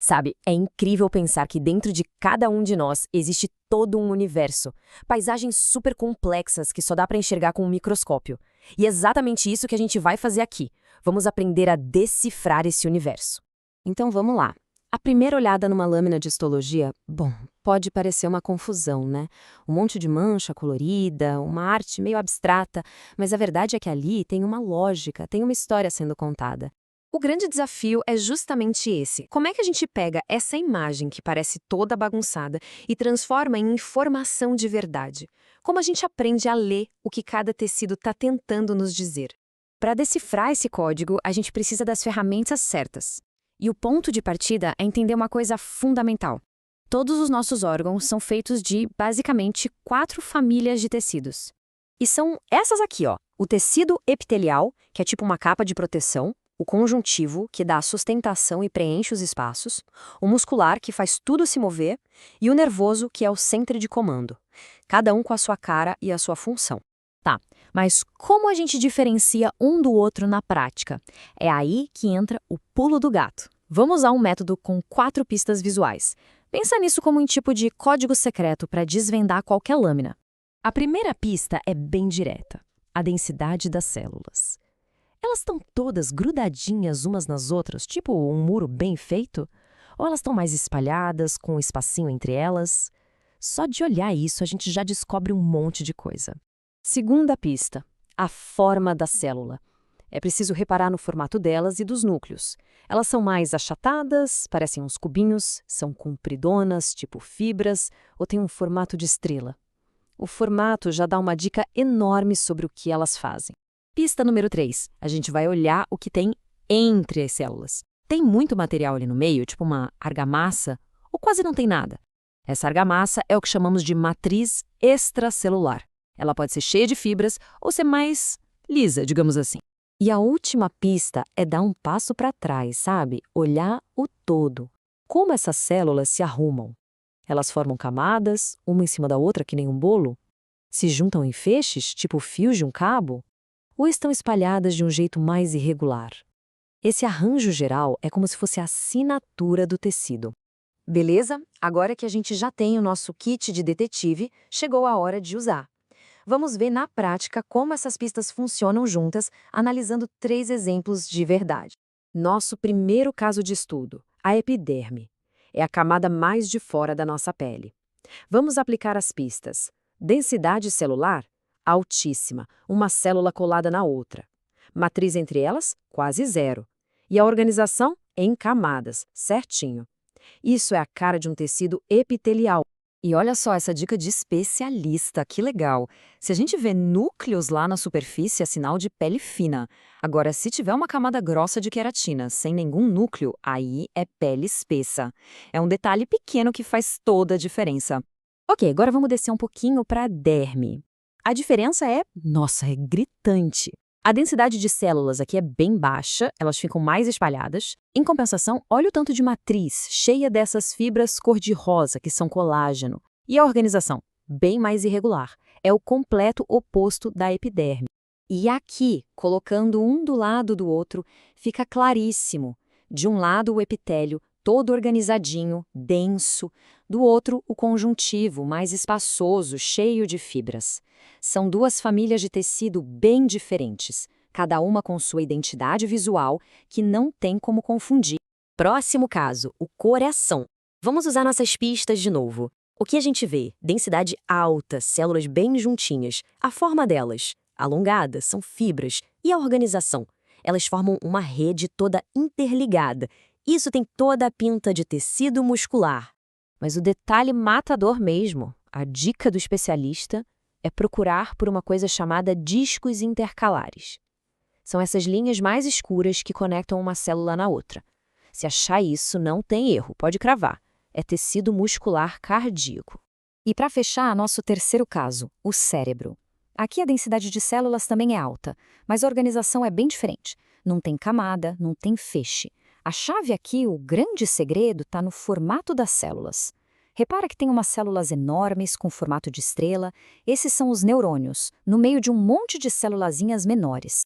Sabe, é incrível pensar que dentro de cada um de nós existe todo um universo, paisagens super complexas que só dá para enxergar com um microscópio. E é exatamente isso que a gente vai fazer aqui. Vamos aprender a decifrar esse universo. Então vamos lá. A primeira olhada numa lâmina de histologia, bom, pode parecer uma confusão, né? Um monte de mancha colorida, uma arte meio abstrata, mas a verdade é que ali tem uma lógica, tem uma história sendo contada. O grande desafio é justamente esse. Como é que a gente pega essa imagem que parece toda bagunçada e transforma em informação de verdade? Como a gente aprende a ler o que cada tecido está tentando nos dizer? Para decifrar esse código, a gente precisa das ferramentas certas. E o ponto de partida é entender uma coisa fundamental. Todos os nossos órgãos são feitos de, basicamente, 4 famílias de tecidos. E são essas aqui, ó. O tecido epitelial, que é tipo uma capa de proteção, o conjuntivo, que dá a sustentação e preenche os espaços, o muscular, que faz tudo se mover, e o nervoso, que é o centro de comando. Cada um com a sua cara e a sua função. Tá, mas como a gente diferencia um do outro na prática? É aí que entra o pulo do gato. Vamos usar um método com 4 pistas visuais. Pensa nisso como um tipo de código secreto para desvendar qualquer lâmina. A primeira pista é bem direta: a densidade das células. Elas estão todas grudadinhas umas nas outras, tipo um muro bem feito? Ou elas estão mais espalhadas, com um espacinho entre elas? Só de olhar isso, a gente já descobre um monte de coisa. Segunda pista: a forma da célula. É preciso reparar no formato delas e dos núcleos. Elas são mais achatadas, parecem uns cubinhos, são compridonas, tipo fibras, ou têm um formato de estrela. O formato já dá uma dica enorme sobre o que elas fazem. Pista número 3. A gente vai olhar o que tem entre as células. Tem muito material ali no meio, tipo uma argamassa, ou quase não tem nada. Essa argamassa é o que chamamos de matriz extracelular. Ela pode ser cheia de fibras ou ser mais lisa, digamos assim. E a última pista é dar um passo para trás, sabe? Olhar o todo. Como essas células se arrumam? Elas formam camadas, uma em cima da outra, que nem um bolo? Se juntam em feixes, tipo fios de um cabo? Ou estão espalhadas de um jeito mais irregular? Esse arranjo geral é como se fosse a assinatura do tecido. Beleza? Agora que a gente já tem o nosso kit de detetive, chegou a hora de usar. Vamos ver na prática como essas pistas funcionam juntas, analisando 3 exemplos de verdade. Nosso primeiro caso de estudo, a epiderme. É a camada mais de fora da nossa pele. Vamos aplicar as pistas. Densidade celular? Altíssima, uma célula colada na outra. Matriz entre elas? Quase zero. E a organização? Em camadas, certinho. Isso é a cara de um tecido epitelial. E olha só essa dica de especialista, que legal. Se a gente vê núcleos lá na superfície, é sinal de pele fina. Agora, se tiver uma camada grossa de queratina, sem nenhum núcleo, aí é pele espessa. É um detalhe pequeno que faz toda a diferença. Ok, agora vamos descer um pouquinho para a derme. A diferença é, nossa, é gritante. A densidade de células aqui é bem baixa, elas ficam mais espalhadas. Em compensação, olha o tanto de matriz cheia dessas fibras cor-de-rosa, que são colágeno. E a organização? Bem mais irregular. É o completo oposto da epiderme. E aqui, colocando um do lado do outro, fica claríssimo. De um lado, o epitélio, todo organizadinho, denso. Do outro, o conjuntivo, mais espaçoso, cheio de fibras. São 2 famílias de tecido bem diferentes, cada uma com sua identidade visual, que não tem como confundir. Próximo caso, o coração. Vamos usar nossas pistas de novo. O que a gente vê? Densidade alta, células bem juntinhas. A forma delas? Alongada, são fibras. E a organização? Elas formam uma rede toda interligada. Isso tem toda a pinta de tecido muscular. Mas o detalhe matador mesmo, a dica do especialista, é procurar por uma coisa chamada discos intercalares. São essas linhas mais escuras que conectam uma célula na outra. Se achar isso, não tem erro, pode cravar. É tecido muscular cardíaco. E para fechar, nosso terceiro caso, o cérebro. Aqui a densidade de células também é alta, mas a organização é bem diferente. Não tem camada, não tem feixe. A chave aqui, o grande segredo, está no formato das células. Repara que tem umas células enormes com formato de estrela. Esses são os neurônios, no meio de um monte de célulazinhas menores.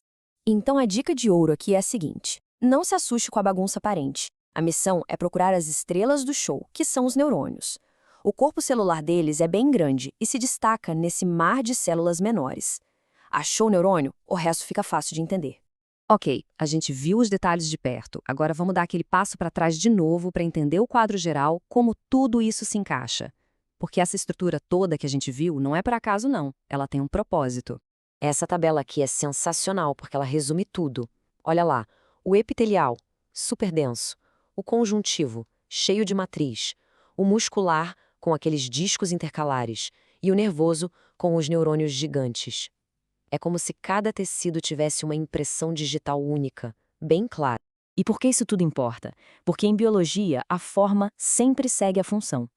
Então a dica de ouro aqui é a seguinte: não se assuste com a bagunça aparente. A missão é procurar as estrelas do show, que são os neurônios. O corpo celular deles é bem grande e se destaca nesse mar de células menores. Achou o neurônio? O resto fica fácil de entender. Ok, a gente viu os detalhes de perto. Agora vamos dar aquele passo para trás de novo para entender o quadro geral, como tudo isso se encaixa. Porque essa estrutura toda que a gente viu não é por acaso não, ela tem um propósito. Essa tabela aqui é sensacional porque ela resume tudo. Olha lá, o epitelial, super denso, o conjuntivo, cheio de matriz, o muscular, com aqueles discos intercalares, e o nervoso, com os neurônios gigantes. É como se cada tecido tivesse uma impressão digital única, bem clara. E por que isso tudo importa? Porque em biologia, a forma sempre segue a função.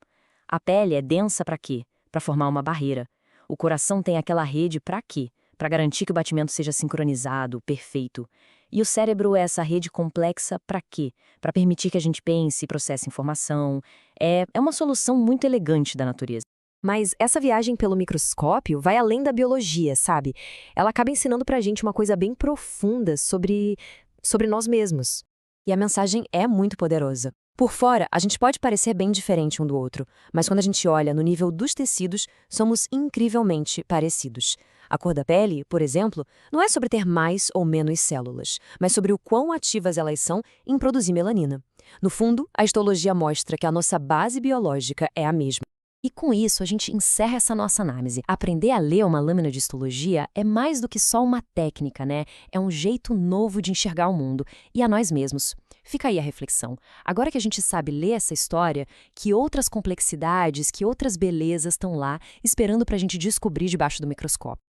A pele é densa para quê? Para formar uma barreira. O coração tem aquela rede para quê? Para garantir que o batimento seja sincronizado, perfeito. E o cérebro é essa rede complexa para quê? Para permitir que a gente pense e processe informação. É uma solução muito elegante da natureza. Mas essa viagem pelo microscópio vai além da biologia, sabe? Ela acaba ensinando pra gente uma coisa bem profunda sobre nós mesmos. E a mensagem é muito poderosa. Por fora, a gente pode parecer bem diferente um do outro, mas quando a gente olha no nível dos tecidos, somos incrivelmente parecidos. A cor da pele, por exemplo, não é sobre ter mais ou menos células, mas sobre o quão ativas elas são em produzir melanina. No fundo, a histologia mostra que a nossa base biológica é a mesma. E com isso, a gente encerra essa nossa análise. Aprender a ler uma lâmina de histologia é mais do que só uma técnica, né? É um jeito novo de enxergar o mundo e a nós mesmos. Fica aí a reflexão. Agora que a gente sabe ler essa história, que outras complexidades, que outras belezas estão lá esperando para a gente descobrir debaixo do microscópio?